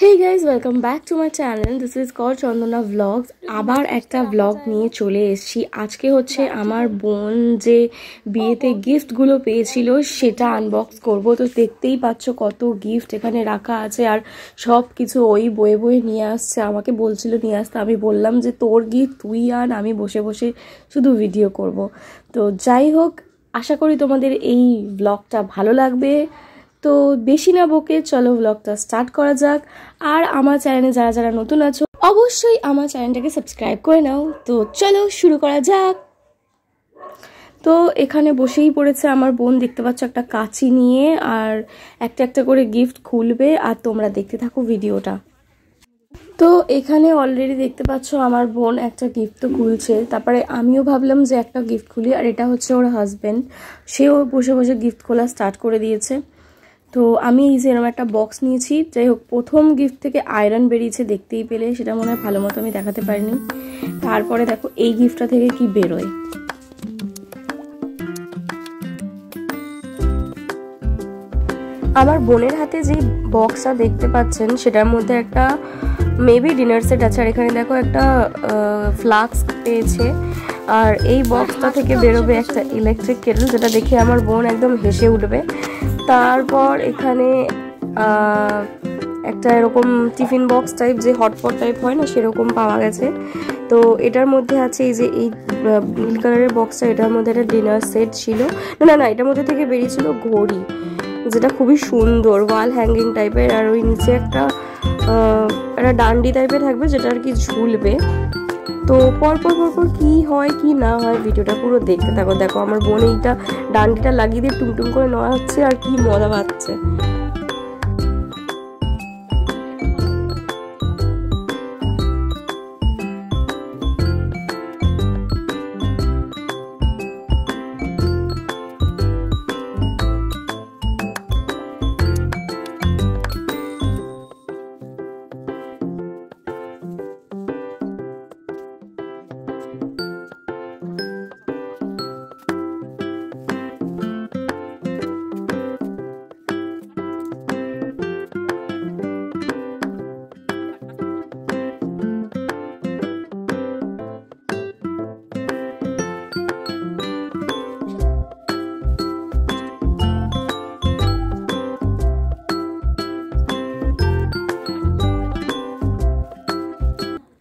Hey guys, welcome back to my channel. This is called Chandana Vlogs. আবার একটা blog নিয়ে চলে এসেছি। আজকে হচ্ছে আমার বোন যে বিয়েতে গিফটগুলো পেয়েছিল সেটা আনবক্স করব। তো দেখতেই পাচ্ছ কত গিফট এখানে রাখা আছে আর সব কিছু ওই বয়ে বয়ে নিয়ে আসছে। আমাকে বলছিল নিয়ে আসতে, আমি বললাম যে তোর গিফট তুই আন, আমি বসে বসে শুধু ভিডিও করব। তো যাই হোক, আশা করি তোমাদের এই ব্লগটা ভালো লাগবে। তো বেশি না বকে চলো ব্লগটা স্টার্ট করা যাক। আর আমার চ্যানেলে যারা যারা নতুন আছো অবশ্যই আমার চ্যানেলটাকে সাবস্ক্রাইব করে নাও। তো চলো শুরু করা যাক। তো এখানে বসেই পড়েছে আমার বোন, দেখতে পাচ্ছ একটা কাঁচি নিয়ে, আর একটা একটা করে গিফট খুলবে আর তোমরা দেখতে থাকো ভিডিওটা। তো এখানে অলরেডি দেখতে পাচ্ছ আমার বোন একটা গিফট তো খুলছে, তারপরে আমিও ভাবলাম যে একটা গিফট খুলি। আর এটা হচ্ছে ওর হাজব্যান্ড, সেও বসে বসে গিফট খোলা স্টার্ট করে দিয়েছে। তো আমি এই যে এরকম একটা বক্স নিয়েছি। যাই হোক, প্রথম গিফট থেকে আয়রন বেরিয়েছে, দেখতেই পেলে, সেটা মনে হয় ভালো মতো আমি দেখাতে পারিনি। তারপরে দেখো এই গিফটটা থেকে কি বেরোয়। আমার বোনের হাতে যে বক্সটা দেখতে পাচ্ছেন সেটার মধ্যে একটা মেবি ডিনার সেট আছে। আর এখানে দেখো একটা ফ্লাস্ক পেয়েছে। আর এই বক্সটা থেকে বেরোবে একটা ইলেকট্রিক কেটল, যেটা দেখে আমার বোন একদম হেসে উঠবে। তারপর এখানে একটা এরকম টিফিন বক্স টাইপ, যে হটপট টাইপ হয় না, সেরকম পাওয়া গেছে। তো এটার মধ্যে আছে এই যে এই নীল কালারের বক্সটা, এটার মধ্যে একটা ডিনার সেট ছিল। না, এটার মধ্যে থেকে বেরিয়েছিল ঘড়ি, যেটা খুবই সুন্দর, ওয়াল হ্যাঙ্গিং টাইপের। আর ওই নিচে একটা ডান্ডি টাইপের থাকবে, যেটা আর কি ঝুলবে। তো পরপর কি হয় কি না হয় ভিডিওটা পুরো দেখতে থাকো। দেখো আমার বোন এইটা ডান্ডিটা লাগিয়ে দিয়ে টুমটুম করে নেওয়া হচ্ছে আর কি মজা পাচ্ছে।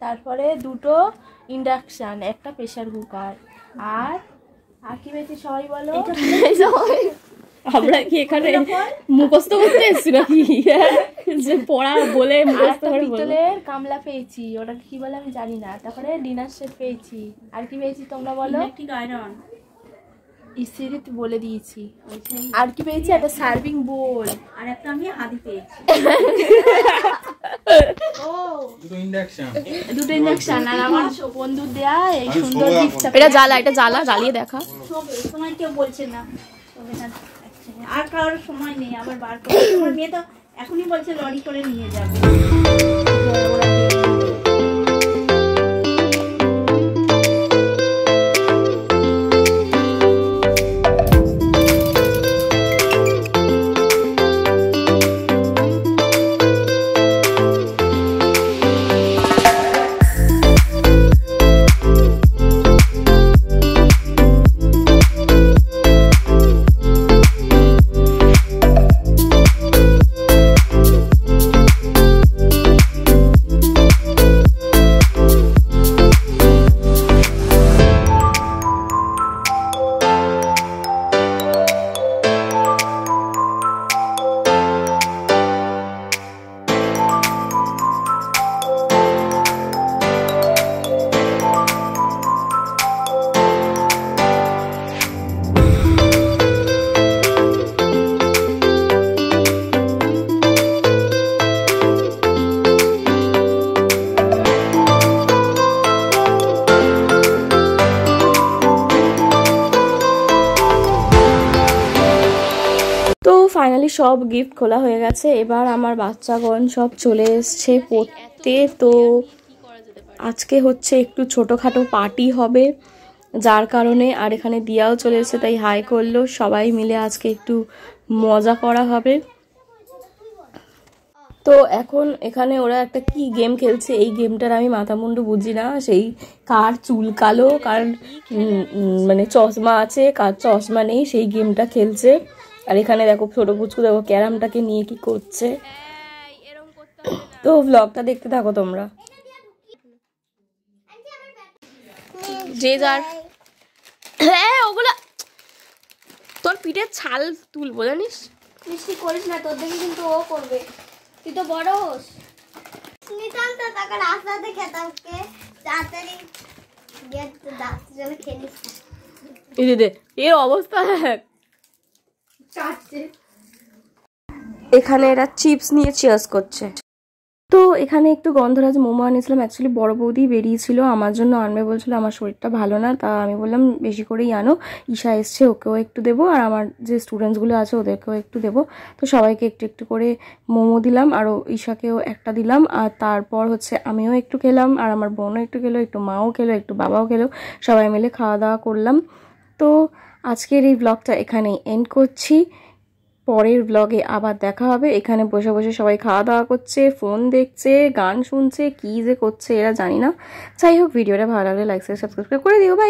তারপরে দুটো ইন্ডাকশন, একটা প্রেসার কুকার, আর কি পেয়েছি সবাই বলো? আমরা কি এখানে মুখস্থ করতে এসেছি নাকি যে পড়া বলে মুখস্থ করে? পিতলের গামলা পেয়েছি, ওটা কি বলে আমি জানি না। তারপরে ডিনার সেট পেয়েছি। আর কি পেয়েছি তোমরা বলো? ঠিক আয়রন ইসিরিত বলে দিয়েছি। আর কি পেয়েছি? একটা সার্ভিং বোল, আর একটা আমি হাতি পেয়েছি। দুটো ইন্ডাকশন আর আমার বন্ধু দেয়া এই সুন্দর গিফটটা। এটা জ্বালা জ্বালিয়ে দেখা। সময় কেউ বলছে না, আর কারোর সময় নেই আবার বার করে। আমার মেয়ে তো এখনই বলছে লরি করে নিয়ে যাবে। ফাইনালি সব গিফট খোলা হয়ে গেছে। এবার আমার বাচ্চাগণ সব চলে এসছে পড়তে। তো আজকে হচ্ছে একটু ছোটোখাটো পার্টি হবে, যার কারণে আর এখানে দিয়াও চলে এসেছে, তাই হাই করলো। সবাই মিলে আজকে একটু মজা করা হবে। তো এখন এখানে ওরা একটা কি গেম খেলছে, এই গেমটার আমি মাথা মুন্ডু বুঝি না। সেই কার চুল কালো, কার মানে চশমা আছে, কার চশমা নেই, সেই গেমটা খেলছে। আর এখানে দেখো ছোট পুচকু দেখো ক্যারামটাকে নিয়ে কি করছে। তো ব্লগটা দেখতে থাকো তোমরা। যে যার হ্যাঁ ওগুলা তোর পিঠের ছাল তুলবো জানিস। মিষ্টি করিস না, তোর দেখে কিন্তু ও করবে। তুই তো বড় হোস। নিতাম তো তাকে রাস্তাতে খেতামকে তাড়াতাড়ি গিয়ে ডাক্তার জন্য খেলিস। এই দে এর অবস্থা দেখ। এখানে এরা চিপস নিয়ে চিয়ার্স করছে। তো এখানে একটু গন্ধরাজ মোমো আনিয়েছিলাম। অ্যাকচুয়ালি বড় বৌদি বেরিয়েছিল, আমার জন্য আনবে বলছিল, আমার শরীরটা ভালো না। তা আমি বললাম বেশি করেই আনো, ঈশা এসছে ওকেও একটু দেবো, আর আমার যে স্টুডেন্টসগুলো আছে ওদেরকেও একটু দেবো। তো সবাইকে একটু একটু করে মোমো দিলাম, আরও ঈশাকেও একটা দিলাম। আর তারপর হচ্ছে আমিও একটু খেলাম, আর আমার বোনও একটু খেলো, একটু মাও খেলো, একটু বাবাও খেলো। সবাই মিলে খাওয়া দাওয়া করলাম। তো আজকের এই ব্লগটা এখানেই এন্ড করছি। পরের ব্লগে আবার দেখা হবে। এখানে বসে বসে সবাই খাওয়া দাওয়া করছে, ফোন দেখছে, গান শুনছে, কি যে করছে এরা জানি না। যাই হোক, ভিডিওটা ভালো লাগলে লাইক সাবস্ক্রাইব করে দিও। বাই।